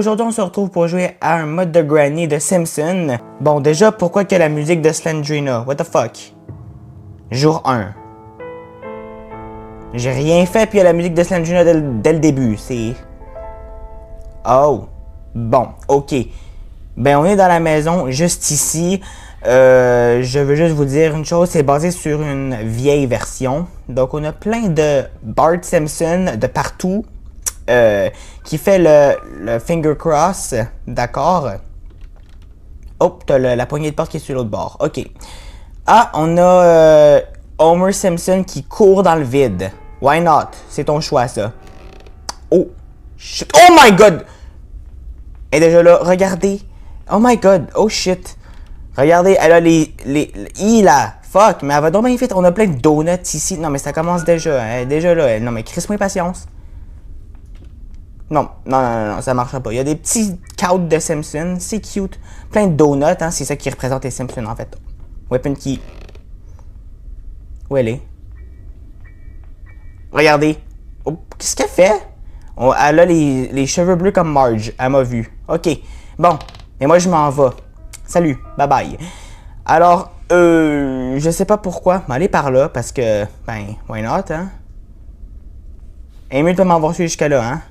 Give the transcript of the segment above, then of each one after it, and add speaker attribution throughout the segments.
Speaker 1: Aujourd'hui, on se retrouve pour jouer à un mode de Granny de Simpson. Bon, déjà, pourquoi que la musique de Slendrina? What the fuck? Jour 1. J'ai rien fait, puis il y a la musique de Slendrina dès le début. C'est... Oh. Bon, ok. Ben, on est dans la maison, juste ici. Je veux juste vous dire une chose, c'est basé sur une vieille version. Donc, on a plein de Bart Simpson de partout. Qui fait le finger cross, d'accord? Oh, t'as la poignée de porte qui est sur l'autre bord. Ok. Ah, on a Homer Simpson qui court dans le vide. Why not? C'est ton choix, ça. Oh, shit. Oh my god! Elle est déjà là. Regardez. Oh my god. Oh shit. Regardez, elle a les là. Fuck, mais elle va donc bien vite. On a plein de donuts ici. Non, mais ça commence déjà. Elle est déjà là. Non, mais crisse-moi patience. Non, ça marchera pas. Il y a des petits couches de Simpson, c'est cute. Plein de donuts, hein, c'est ça qui représente les Simpsons en fait. Weapon Key. Où elle est? Regardez. Oh, qu'est-ce qu'elle fait? Oh, elle a les cheveux bleus comme Marge, elle m'a vu. Ok, bon, et moi je m'en vais. Salut, bye bye. Alors, je sais pas pourquoi, mais aller par là, parce que, ben, why not, hein? Et mieux de pas m'avoir suivi jusqu'à là, hein?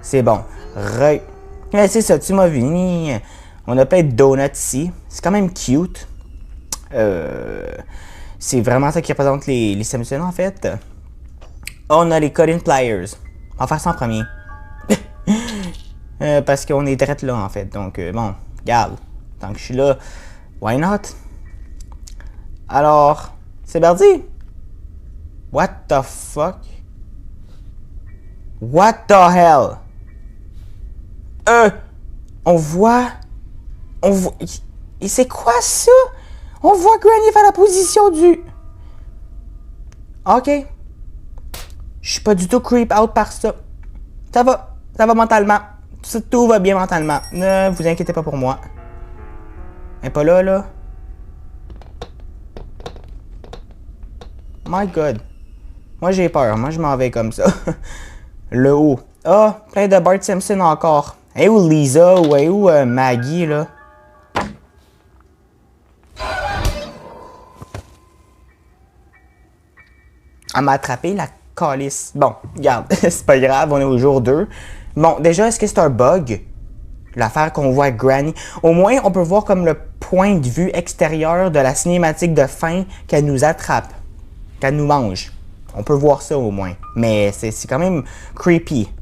Speaker 1: C'est bon. Mais c'est ça, tu m'as vu. On a plein de donuts ici. C'est quand même cute. C'est vraiment ça qui représente les Simpsons, en fait. On a les cutting pliers. On va faire ça en premier. Parce qu'on est direct là, en fait. Donc, bon, regarde. Tant que je suis là, why not? Alors, c'est parti. What the fuck? What the hell? On voit... Et c'est quoi ça? On voit Granny faire la position du... Ok. Je suis pas du tout creep out par ça. Ça va mentalement. Tout va bien mentalement. Ne vous inquiétez pas pour moi. Elle est pas là, là. My God. Moi, j'ai peur. Moi, je m'en vais comme ça. Le haut. Ah, plein de Bart Simpson encore. Et où Lisa ou où Maggie, là? Elle m'a attrapé la calice. Bon, regarde, c'est pas grave, on est au jour 2. Bon, déjà, est-ce que c'est un bug? L'affaire qu'on voit Granny. Au moins, on peut voir comme le point de vue extérieur de la cinématique de fin qu'elle nous attrape. Qu'elle nous mange. On peut voir ça au moins. Mais c'est quand même creepy.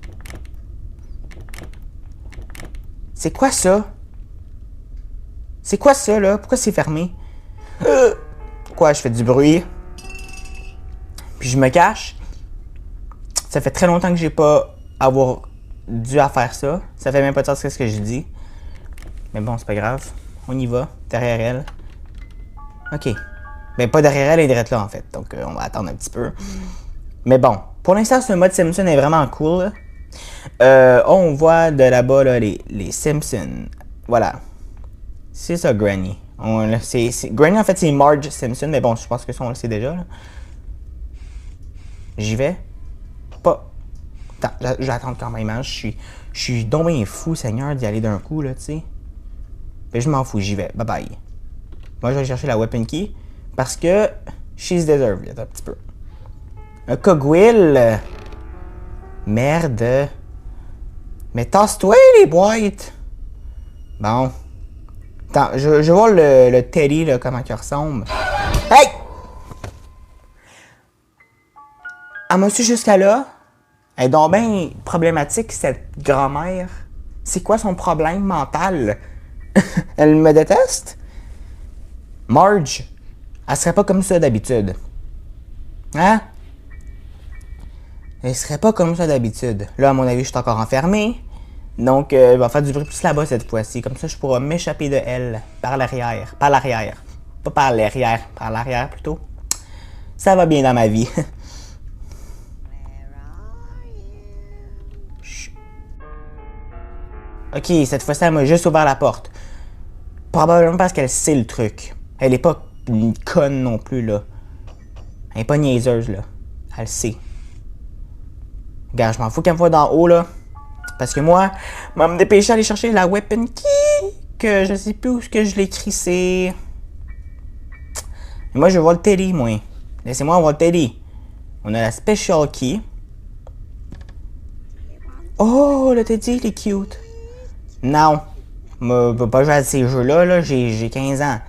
Speaker 1: C'est quoi ça? C'est quoi ça, là? Pourquoi c'est fermé? Pourquoi je fais du bruit? Puis je me cache. Ça fait très longtemps que j'ai pas avoir dû à faire ça. Ça fait même pas de sens ce que je dis. Mais bon, c'est pas grave. On y va. Derrière elle. Ok. Mais pas derrière elle, elle est direct là, en fait. Donc, on va attendre un petit peu. Mais bon. Pour l'instant, ce mode Simpson est vraiment cool. On voit de là-bas là, les Simpsons. Voilà. C'est ça, Granny. Granny, en fait, c'est Marge Simpson. Mais bon, je pense que ça, on le sait déjà. J'y vais. Pas. Attends, j'attends quand même. Hein. Je suis donc bien fou, Seigneur, d'y aller d'un coup, là, tu sais. Mais je m'en fous, j'y vais. Bye bye. Moi, je vais chercher la Weapon Key. Parce que she's deserved. Attends un petit peu. Un cogwheel. Merde. Mais tasse-toi les boîtes. Bon. Attends, je vois le Teddy, là, comment il ressemble. Hey! Elle m'a su jusqu'à là. Elle est donc bien problématique, cette grand-mère. C'est quoi son problème mental? Elle me déteste? Marge, elle serait pas comme ça d'habitude. Hein? Elle serait pas comme ça d'habitude. Là, à mon avis, je suis encore enfermé. Donc, elle va faire du bruit plus là-bas cette fois-ci. Comme ça, je pourrai m'échapper de elle. Par l'arrière. Par l'arrière. Pas par l'arrière. Par l'arrière, plutôt. Ça va bien dans ma vie. Ok, cette fois-ci, elle m'a juste ouvert la porte. Probablement parce qu'elle sait le truc. Elle est pas une conne non plus, là. Elle est pas niaiseuse, là. Elle sait. Regarde, je m'en fous qu'elle me voit d'en haut, là. Parce que moi, je vais me dépêcher d'aller chercher la weapon key. Que je sais plus où que je l'ai écrit, c'est... Moi, je vais voir le télé, moi. Laissez-moi voir le télé. On a la special key. Oh, le teddy, il est cute. Non. Je peux pas jouer à ces jeux-là, là. J'ai 15 ans.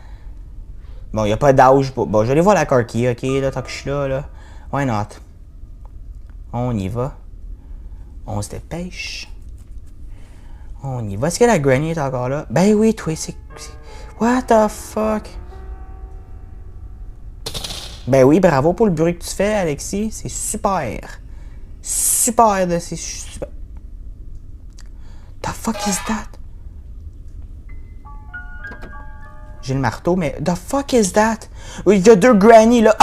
Speaker 1: Bon, il n'y a pas d'âge. Bon, je vais aller voir la car key, ok, là, tant que je suis là, là. Why not? On y va. On se dépêche. On y va. Est-ce que la granny est encore là? Ben oui, toi, c'est... What the fuck? Ben oui, bravo pour le bruit que tu fais, Alexis. C'est super. Super, c'est super. The fuck is that? J'ai le marteau, mais the fuck is that? Oui, il y a 2 granny, là.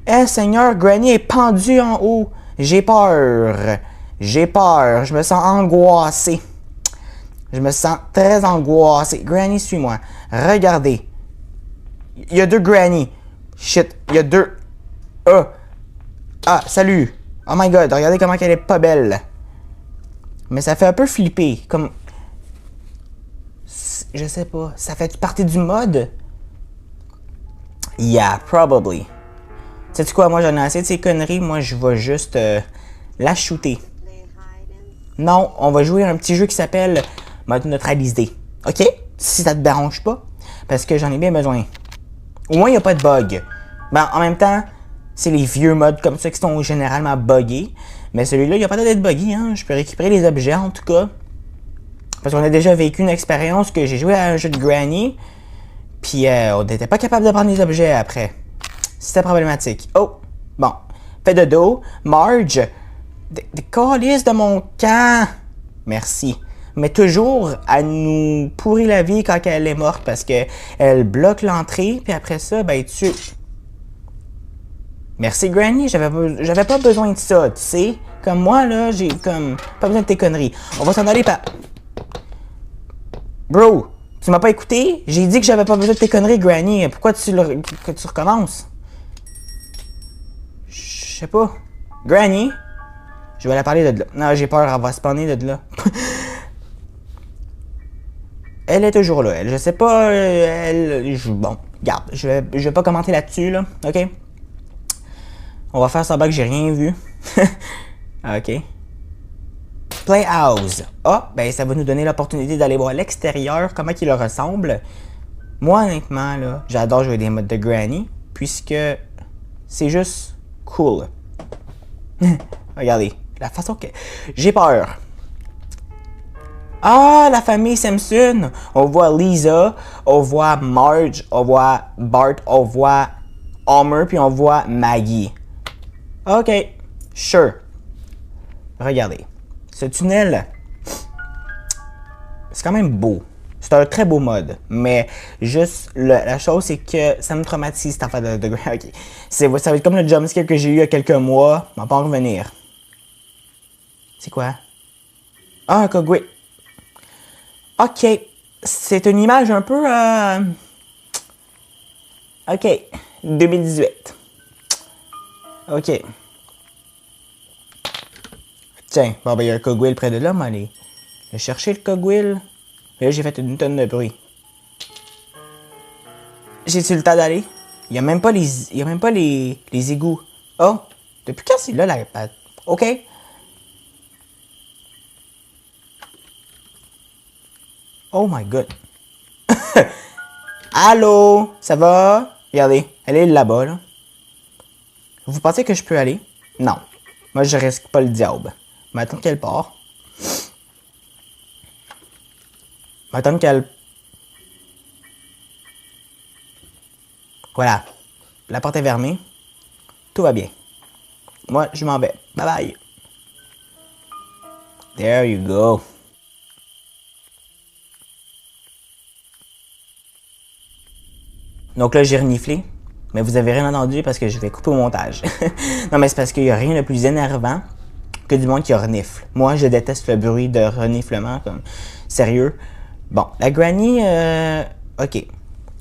Speaker 1: Eh, Seigneur, granny est pendue en haut. J'ai peur. J'ai peur. Je me sens angoissé. Je me sens très angoissé. Granny, suis-moi. Regardez. Il y a 2 granny. Shit, il y a 2. Ah, salut. Oh my god, regardez comment elle est pas belle. Mais ça fait un peu flipper. Comme... Je sais pas. Ça fait partie du mode? Yeah, probably. Sais-tu quoi? Moi, j'en ai assez de ces conneries. Moi, je vais juste la shooter. Non, on va jouer à un petit jeu qui s'appelle mode neutralisé. OK? Si ça te dérange pas. Parce que j'en ai bien besoin. Au moins, il n'y a pas de bug. Ben, en même temps, c'est les vieux modes comme ça qui sont généralement buggés. Mais celui-là, il n'y a pas d'être buggy, hein. Je peux récupérer les objets, en tout cas. Parce qu'on a déjà vécu une expérience que j'ai joué à un jeu de Granny. Puis, on n'était pas capable de prendre les objets après. C'était problématique. Oh! Bon. Fais de dos. Marge. Des calices de mon camp. Merci. Mais toujours à nous pourrir la vie quand elle est morte parce que elle bloque l'entrée. Puis après ça, ben, tu... Merci Granny, j'avais pas besoin de ça, tu sais. Comme moi, là, j'ai comme pas besoin de tes conneries. On va s'en aller par... Bro, tu m'as pas écouté? J'ai dit que j'avais pas besoin de tes conneries, Granny. Pourquoi tu recommences? Je sais pas. Granny? Je vais la parler de là. Non, j'ai peur, elle va spawner de là. Elle est toujours là, elle. Je sais pas, bon, regarde, je vais pas commenter là-dessus, là, ok? On va faire semblant que j'ai rien vu. Ok. Playhouse. Ah, ben ça va nous donner l'opportunité d'aller voir l'extérieur, comment il leur ressemble. Moi, honnêtement, là, j'adore jouer des modes de Granny, puisque c'est juste cool. Regardez, la façon que... J'ai peur. Ah, la famille Simpson. On voit Lisa, on voit Marge, on voit Bart, on voit Homer, puis on voit Maggie. Ok, sure. Regardez. Ce tunnel, c'est quand même beau. C'est un très beau mode. Mais juste, la chose, c'est que ça me traumatise cette affaire de ok. Ça va être comme le jumpscare que j'ai eu il y a quelques mois. On va pas en revenir. C'est quoi? Ah, un cogwheel. Ok. C'est une image un peu... Ok. 2018. Ok. Tiens, bon ben il y a un cogwheel près de là, mais allez chercher le cogwheel. Et là j'ai fait une tonne de bruit. J'ai-tu le temps d'aller? Il y a même pas les égouts. Oh! Depuis quand c'est là la... Ok. Oh my god. Allô? Ça va? Regardez, elle est là-bas, là. Vous pensez que je peux aller? Non. Moi, je risque pas le diable. Mais attends qu'elle part. Attends qu'elle... Voilà. La porte est fermée. Tout va bien. Moi, je m'en vais. Bye bye. There you go. Donc là, j'ai reniflé. Mais vous avez rien entendu parce que je vais couper au montage. Non, mais c'est parce qu'il n'y a rien de plus énervant que du monde qui renifle. Moi, je déteste le bruit de reniflement. Comme... Sérieux. Bon, la granny, ok.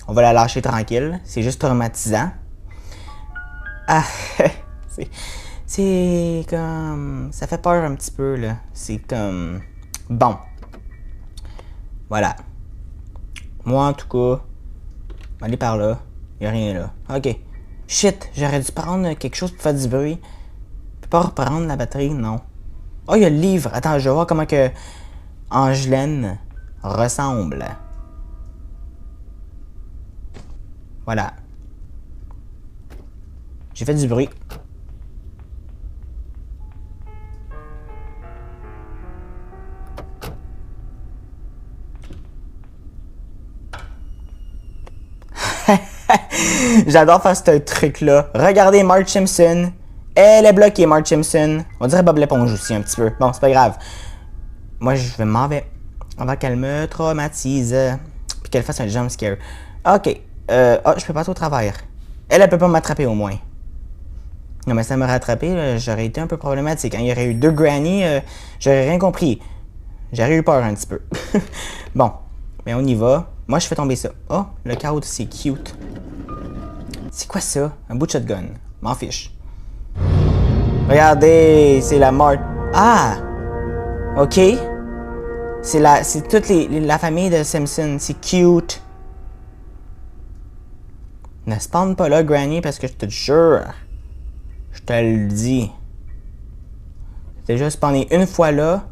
Speaker 1: On va la lâcher tranquille. C'est juste traumatisant. Ah, C'est comme... Ça fait peur un petit peu, là. C'est comme... Bon. Voilà. Moi, en tout cas, aller par là. Y a rien là. Ok. Shit, j'aurais dû prendre quelque chose pour faire du bruit. Je peux pas reprendre la batterie, non. Oh, il y a le livre. Attends, je vais voir comment que Angelaine ressemble. Voilà. J'ai fait du bruit. J'adore faire ce truc-là. Regardez Marge Simpson. Elle est bloquée, Marge Simpson. On dirait Bob l'éponge aussi un petit peu. Bon, c'est pas grave. Moi, je m'en vais. Avant qu'elle me traumatise. Puis qu'elle fasse un jump scare. Ok. Je peux passer au travers. Elle peut pas m'attraper au moins. Non, mais ça m'a rattrapé, j'aurais été un peu problématique. Quand il y aurait eu deux Granny, j'aurais rien compris. J'aurais eu peur un petit peu. Bon, mais on y va. Moi, je fais tomber ça. Oh, le caout, c'est cute. C'est quoi ça? Un bout de shotgun. M'en fiche. Regardez, c'est la mort. Ah! Ok. C'est toute la famille de Simpson. C'est cute. Ne spawn pas là, Granny, parce que je te jure. Je te le dis. J'ai déjà spawné une fois là.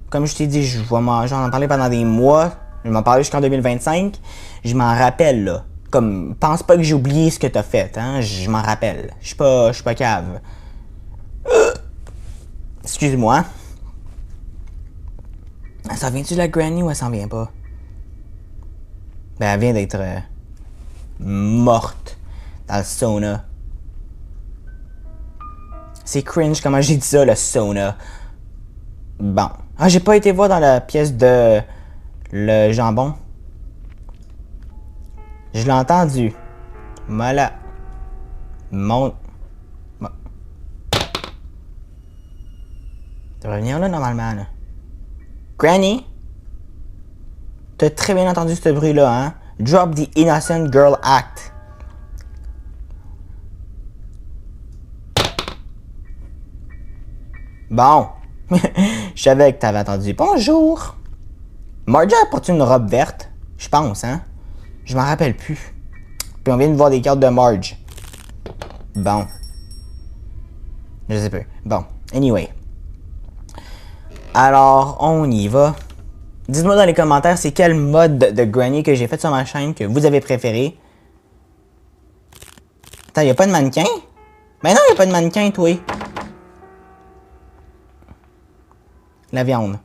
Speaker 1: Comme je t'ai dit, j'en parler pendant des mois. Je vais m'en parler jusqu'en 2025. Je m'en rappelle là. Comme, pense pas que j'ai oublié ce que t'as fait, hein. Je m'en rappelle. Je suis pas cave. Excuse-moi. Ça vient-tu de la Granny ou elle s'en vient pas? Ben, elle vient d'être morte dans le sauna. C'est cringe comment j'ai dit ça, le sauna. Bon. Ah, j'ai pas été voir dans la pièce de le jambon. Je l'ai entendu. Voilà. Bon. Tu devrais venir là normalement, là. Granny? T'as très bien entendu ce bruit-là, hein? Drop the innocent girl act. Bon. Je savais que t'avais entendu. Bonjour. Margie a porté une robe verte. Je pense, hein? Je m'en rappelle plus. Puis on vient de voir des cartes de Marge. Bon. Je sais pas. Bon. Anyway. Alors, on y va. Dites-moi dans les commentaires c'est quel mode de Granny que j'ai fait sur ma chaîne que vous avez préféré. Attends, y'a pas de mannequin? Ben non, y'a pas de mannequin, toi. La viande.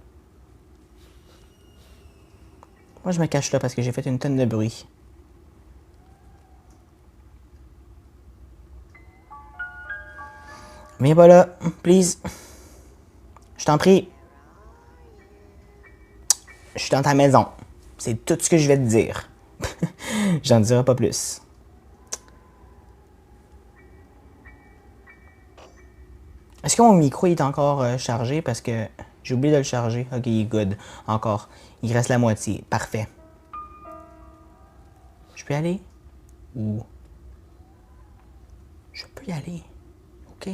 Speaker 1: Moi, je me cache là parce que j'ai fait une tonne de bruit. Viens pas là, please. Je t'en prie. Je suis dans ta maison. C'est tout ce que je vais te dire. J'en dirai pas plus. Est-ce que mon micro est encore chargé? Parce que j'ai oublié de le charger. Ok, il est good. Encore. Il reste la moitié. Parfait. Je peux y aller? Ou... Je peux y aller. Ok.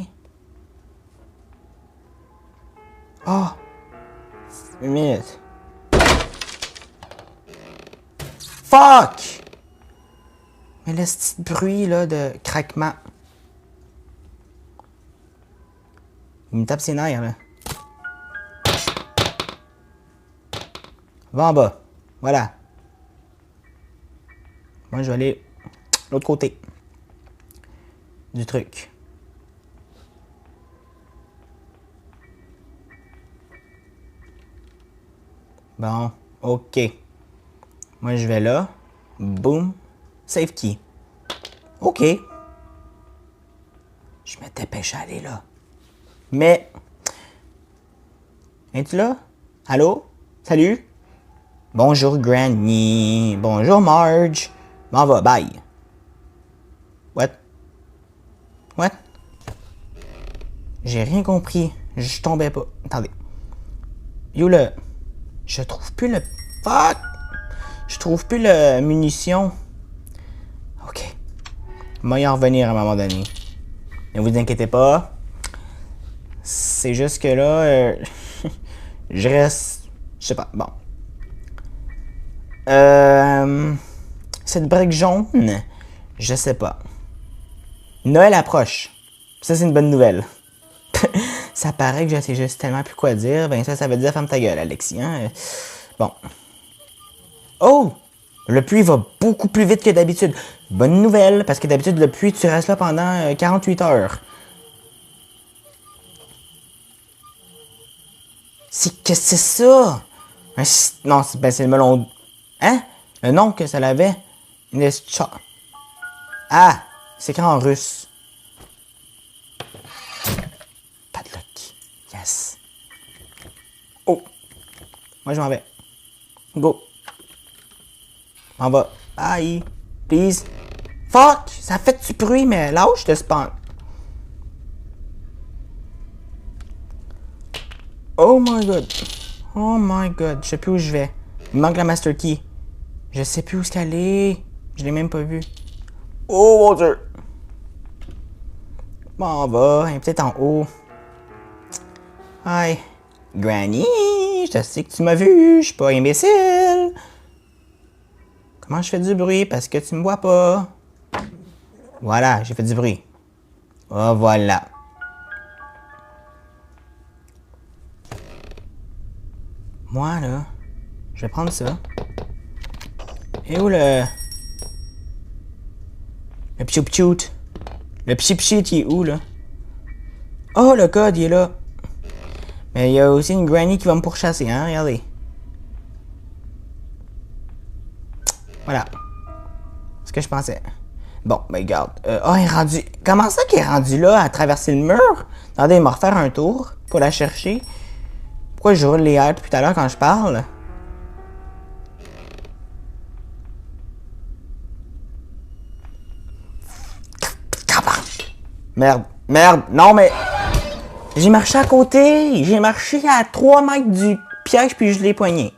Speaker 1: Oh! Une minute. Fuck! Mais le petit bruit là de craquement. Il me tape ses nerfs là. Va en bas. Voilà. Moi je vais aller de l'autre côté du truc. Bon, ok. Moi, je vais là. Boom. Save key. Ok. Je me dépêche à aller là. Mais... Es-tu là? Allô? Salut? Bonjour, Granny. Bonjour, Marge. M'en va, bye. What? What? J'ai rien compris. Je tombais pas. Attendez. Yo, le... Je trouve plus le... Fuck! Je trouve plus le munition. Ok. Moi y en revenir à un moment donné. Ne vous inquiétez pas. C'est juste que là, je reste... Je sais pas, bon. Cette brique jaune, je sais pas. Noël approche. Ça, c'est une bonne nouvelle. Ça paraît que je sais juste tellement plus quoi dire. Ben ça veut dire ferme ta gueule, Alexis. Hein? Bon. Oh! Le puits va beaucoup plus vite que d'habitude. Bonne nouvelle, parce que d'habitude, le puits, tu restes là pendant 48 heures. Qu'est-ce que c'est ça? Non, c'est le melon... Hein? Le nom que ça l'avait? Ah! C'est écrit en russe. Padlock. Yes. Oh! Moi, je m'en vais. Go. On va. Bye. Please. Fuck! Ça fait du bruit, mais lâche de spawn. Oh my god. Oh my god. Je sais plus où je vais. Il manque la master key. Je sais plus où est-ce qu'elle est. Je l'ai même pas vue. Oh mon dieu. Bon, on va. Elle est peut-être en haut. Hi. Granny. Je sais que tu m'as vu. Je suis pas imbécile. Comment je fais du bruit? Parce que tu me vois pas. Voilà, j'ai fait du bruit. Oh, voilà. Moi, là, je vais prendre ça. Et où le... Le pchou-pchout? Le pchou-pchout, il est où, là? Oh, le code, il est là. Mais il y a aussi une granny qui va me pourchasser, hein? Regardez. Voilà. C'est ce que je pensais. Bon, ben regarde. Oh, il est rendu... Comment ça qu'il est rendu là, à traverser le mur? Attendez, il m'a refaire un tour pour la chercher. Pourquoi je roule les airs depuis tout à l'heure quand je parle? Merde, merde, non mais... J'ai marché à côté, j'ai marché à 3 mètres du piège puis je l'ai poigné.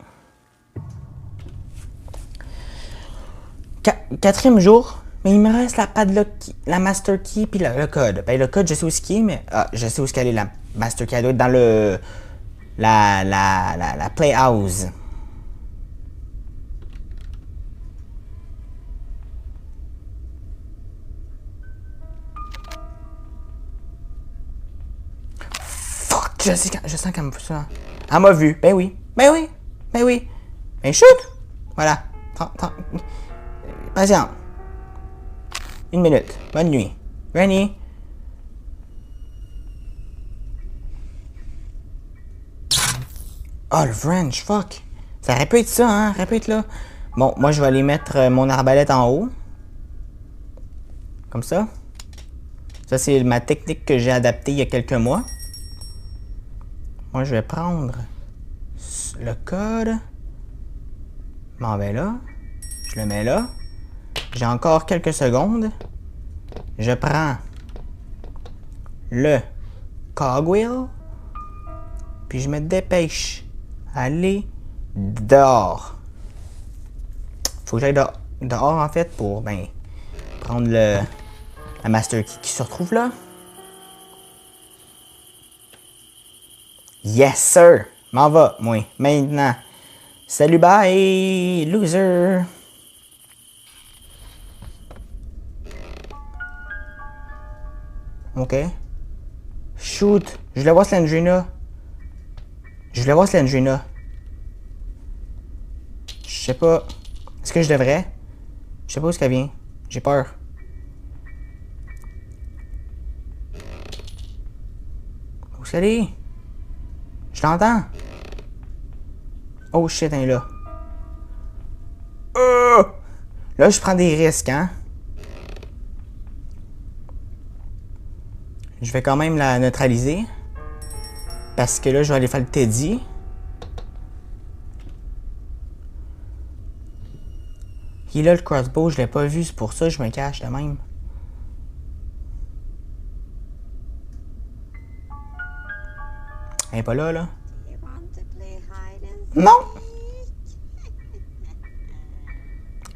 Speaker 1: Quatrième jour, mais il me reste la padlock, la master key puis le code. Ben le code, je sais où ce qui est, mais... Ah, je sais où ce qu'elle est, la master key. Elle doit être dans le... La playhouse. Je sens qu'elle me fout ça. Elle m'a vu. Ben oui. Ben oui. Ben oui. Ben shoot. Voilà. Patient. 1 minute. Bonne nuit. Granny. Oh, le French. Fuck. Ça aurait pu être ça, hein. Ça aurait pu être là. Bon, moi, je vais aller mettre mon arbalète en haut. Comme ça. Ça, c'est ma technique que j'ai adaptée il y a quelques mois. Moi, je vais prendre le code. Je m'en vais là. Je le mets là. J'ai encore quelques secondes. Je prends le cogwheel. Puis je me dépêche à aller dehors. Faut que j'aille dehors, en fait, pour ben, prendre la master key qui se retrouve là. Yes, sir! M'en va, moi, maintenant. Salut, bye, loser! Ok. Shoot! Je voulais voir Slendrina. Je sais pas. Est-ce que je devrais? Je sais pas où est-ce qu'elle vient. J'ai peur. Où est-ce qu'elle est? Je l'entends. Oh shit, elle est là. Là, je prends des risques, hein. Je vais quand même la neutraliser. Parce que là, je vais aller faire le Teddy. Il est là, le crossbow, je l'ai pas vu, c'est pour ça que je me cache de même. Elle est pas là, là. Non!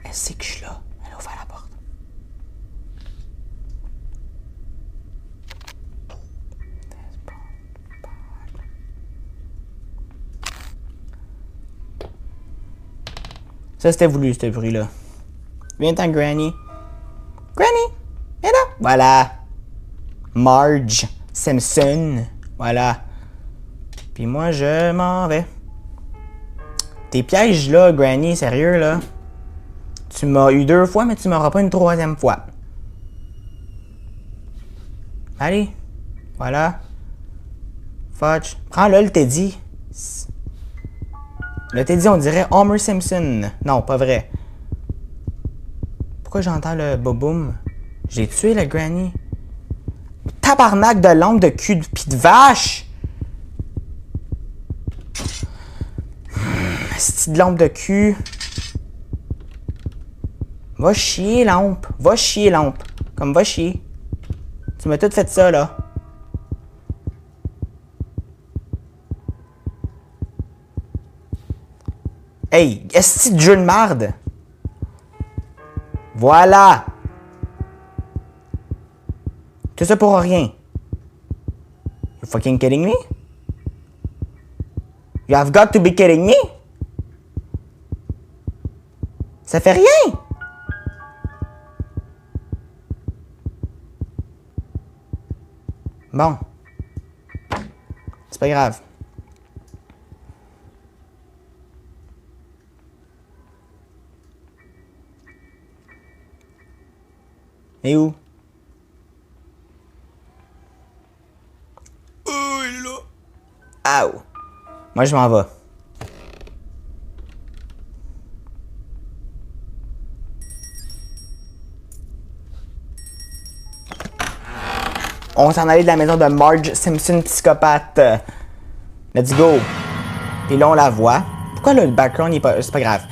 Speaker 1: Elle sait que je suis là. Elle a ouvert la porte. Ça, c'était voulu, ce bruit-là. Viens-t'en, Granny. Granny! Viens là! Voilà. Marge Simpson. Voilà. Puis moi, je m'en vais. Tes pièges, là, Granny, sérieux, là. Tu m'as eu 2 fois, mais tu m'auras pas une 3e fois. Allez. Voilà. Fudge. Prends-le, le Teddy. Le Teddy, on dirait Homer Simpson. Non, pas vrai. Pourquoi j'entends le boboum? J'ai tué la Granny. Tabarnak de lampe de cul de pis de vache! Asti de lampe de cul. Va chier, lampe. Va chier, lampe. Comme va chier. Tu m'as tout fait ça, là. Hey, esti de jeu de marde. Voilà. Tout ça pour rien. You fucking kidding me? You have got to be kidding me? Ça fait rien. Bon. C'est pas grave. Et où? Oh, il est là. Ow. Moi, je m'en vais. On s'en allait de la maison de Marge Simpson, psychopathe. Let's go. Puis là, on la voit. Pourquoi le background n'est pas... C'est pas grave.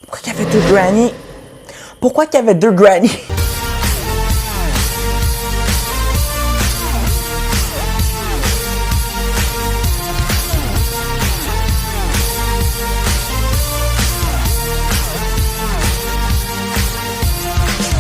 Speaker 1: Pourquoi qu'il y avait 2 Granny? Pourquoi qu'il y avait 2 Granny?